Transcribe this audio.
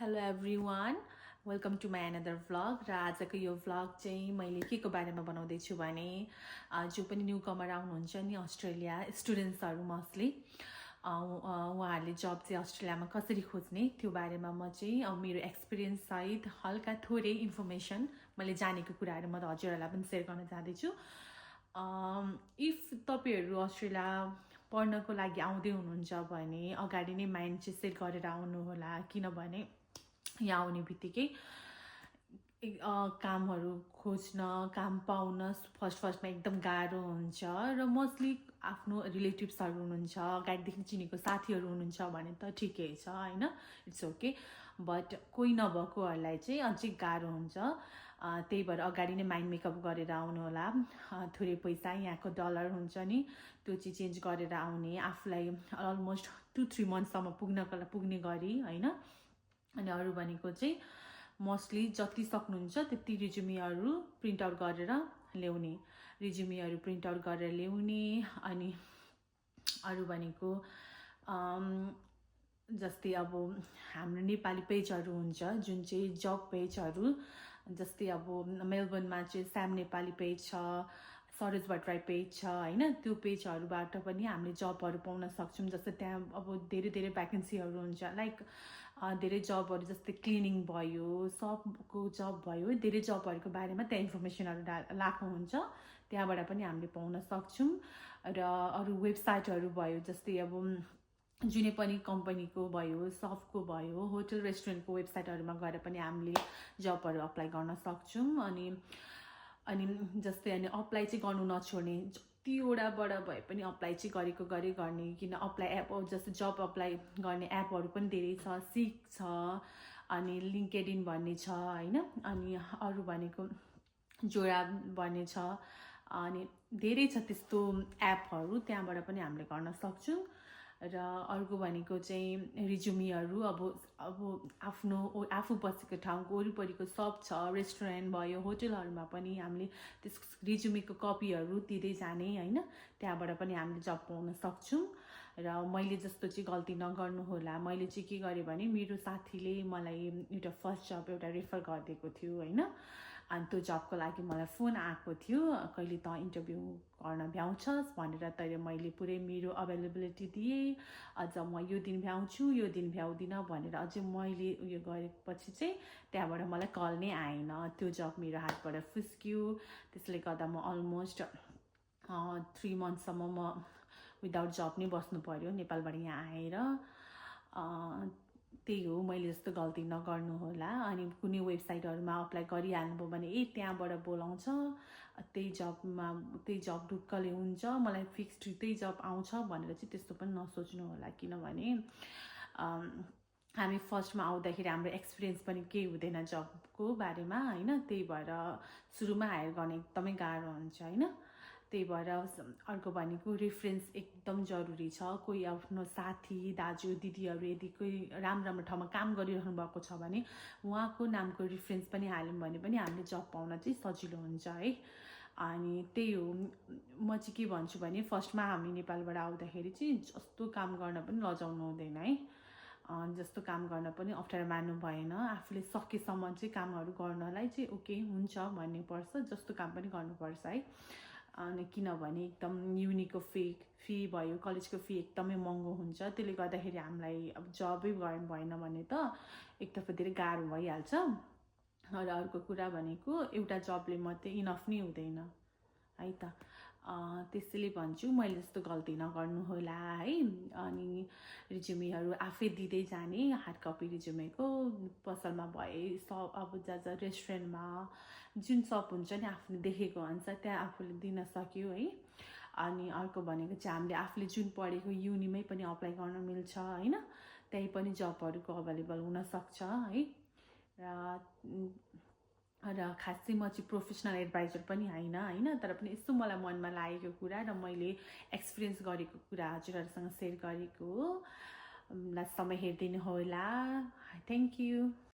hello everyone welcome to my another vlog र आजको यो भ्लग चाहिँ मैले के को बारेमा बनाउँदैछु भने जो पनि न्यू कमर आउनुहुन्छ नि अस्ट्रेलिया स्टुडेन्ट्सहरू मोस्टली उहाँहरूले जब चाहिँ अस्ट्रेलियामा कसरी खोज्ने त्यो बारेमा म चाहिँ मेरो एक्सपिरियन्स सहित हल्का थोरै इन्फर्मेसन मैले जानेको कुराहरू म हजुरहरूलाई पनि सेयर गर्न जाँदैछु इफ तपाईँहरू अस्ट्रेलिया पढ्नको लागि आउँदै हुनुहुन्छ भने अगाडि नै माइन्ड चाहिँ सेट गरेर आउनु होला किनभने यहाँ आउने बित्तिकै कामहरू खोज्न काम पाउन फर्स्टमा एकदम गाह्रो हुन्छ र मोस्टली आफ्नो रिलेटिभ्सहरू हुनुहुन्छ अगाडिदेखि चिनेको साथीहरू हुनुहुन्छ भने त ठिकै छ होइन इट्स ओके बट कोही नभएकोहरूलाई चाहिँ अझै गाह्रो हुन्छ त्यही भएर अगाडि नै माइन्ड मेकअप गरेर आउनु होला थोरै पैसा यहाँको डलर हुन्छ नि त्यो चाहिँ चेन्ज गरेर आउने आफूलाई अलमोस्ट 2-3 मन्थसम्म पुग्ने गरी होइन अनि अरू भनेको चाहिँ मोस्टली जति सक्नुहुन्छ त्यति रिज्युमीहरू प्रिन्ट आउट गरेर ल्याउने रिज्युमीहरू प्रिन्ट आउट गरेर ल्याउने अनि अरू भनेको जस्तै अब हाम्रो नेपाली पेजहरू हुन्छ जुन चाहिँ जब पेजहरू जस्तै अब मेलबर्नमा चाहिँ स्याम नेपाली पेज छ सरोज भट्टराई पेज छ होइन त्यो पेजहरूबाट पनि हामीले जबहरू पाउन सक्छौँ जस्तै त्यहाँ अब धेरै भ्याकेन्सीहरू हुन्छ लाइक धेरै जबहरू जस्तै क्लिनिङ भयो सबको जब भयो धेरै जबहरूको बारेमा त्यहाँ इन्फर्मेसनहरू लाएको हुन्छ त्यहाँबाट पनि हामीले पाउन सक्छौँ र अरू वेबसाइटहरू भयो जस्तै अब जुनै पनि कम्पनीको भयो सफ्टको भयो होटल रेस्टुरेन्टको वेबसाइटहरूमा गएर पनि हामीले जबहरू अप्लाई गर्न सक्छौँ अनि जस्तै अनि अप्लाई चाहिँ गर्नु नछोड्ने जतिवटाबाट भए पनि अप्लाई चाहिँ गरेको गर्ने किन अप्लाई एप जस्तै जब अप्लाई गर्ने एपहरू पनि धेरै छ सिक छ अनि लिङ्केडिन भन्ने छ होइन अनि अरू भनेको जोडा भन्ने छ अनि धेरै छ त्यस्तो एपहरू त्यहाँबाट पनि हामीले गर्न सक्छौँ र अर्को भनेको चाहिँ रिज्युमीहरू अब आफू बसेको ठाउँको वरिपरिको सब छ रेस्टुरेन्ट भयो होटलहरूमा पनि हामीले त्यस रिज्युमीको कपीहरू दिँदै जाने होइन त्यहाँबाट पनि हामीले जब पाउन सक्छौँ र मैले जस्तो चाहिँ गल्ती नगर्नु होला मैले चाहिँ के गरेँ भने मेरो साथीले मलाई एउटा फर्स्ट जब एउटा रेफर गरिदिएको थियो होइन अनि त्यो जबको लागि मलाई फोन आएको थियो कहिले त इन्टरभ्यू गर्न भ्याउँछस् भनेर तर मैले पुरै मेरो अभाइलेबिलिटी दिएँ अझ म यो दिन भ्याउँछु यो दिन भ्याउँदिनँ भनेर अझै मैले उयो गरेपछि चाहिँ त्यहाँबाट मलाई कल नै आएन त्यो जब मेरो हातबाट फुस्क्यो त्यसले गर्दा म अलमोस्ट 3 मन्थसम्म म विदाउट जब नै बस्नु पर्यो नेपालबाट यहाँ आएर त्यही हो मैले जस्तो गल्ती नगर्नु होला अनि कुनै वेबसाइटहरूमा अप्लाई गरिहाल्नुभयो भने त्यहाँबाट बोलाउँछ त्यही जब ढुक्कले हुन्छ मलाई फिक्स्ड त्यही जब आउँछ भनेर चाहिँ त्यस्तो पनि नसोच्नु होला किनभने हामी फर्स्टमा आउँदाखेरि हाम्रो एक्सपिरियन्स पनि केही हुँदैन जबको बारेमा होइन त्यही भएर सुरुमा हायर गर्ने एकदमै गाह्रो हुन्छ होइन त्यही भएर अर्को भनेको रेफरेन्स एकदम जरुरी छ कोही आफ्नो साथी दाजु दिदीहरू यदि कोही राम्रो ठाउँमा काम गरिरहनु भएको छ भने उहाँको नामको रेफरेन्स पनि हाल्यौँ भने पनि हामीले जब पाउन चाहिँ सजिलो हुन्छ है अनि त्यही हो म चाहिँ के भन्छु भने फर्स्टमा हामी नेपालबाट आउँदाखेरि चाहिँ जस्तो काम गर्न पनि लजाउनु हुँदैन है जस्तो काम गर्न पनि अप्ठ्यारो मान्नु भएन आफूले सकेसम्म चाहिँ कामहरू गर्नलाई चाहिँ ओके हुन्छ भन्ने पर्छ जस्तो काम पनि गर्नुपर्छ है अनि किनभने एकदम युनिको फी भयो कलेजको फी एकदमै महँगो हुन्छ त्यसले गर्दाखेरि हामीलाई अब जबै गर्नु भएन भने त एकदम धेरै गाह्रो भइहाल्छ र अर्को कुरा भनेको एउटा जबले मात्रै इनफ नै हुँदैन है त त्यसैले भन्छु मैले जस्तो गल्ती नगर्नु होला है अनि रिज्युमीहरू आफै दिँदै जाने हार्ड कपी रिज्युमीको पसलमा भए अब जहाँ रेस्टुरेन्टमा जुन सप हुन्छ नि आफूले देखेको अनुसार त्यहाँ आफूले दिन सक्यो है अनि अर्को भनेको चाहिँ हामीले आफूले जुन पढेको युनिमै पनि अप्लाई गर्न मिल्छ होइन त्यही पनि जबहरूको अभाइलेबल हुनसक्छ है र खासै म चाहिँ प्रोफेसनल एडभाइजर पनि होइन तर पनि यस्तो मलाई मनमा लागेको कुरा र मैले एक्सपिरियन्स गरेको कुरा हजुरहरूसँग सेयर गरेको समय हेरिदिनु होला थ्याङ्क यू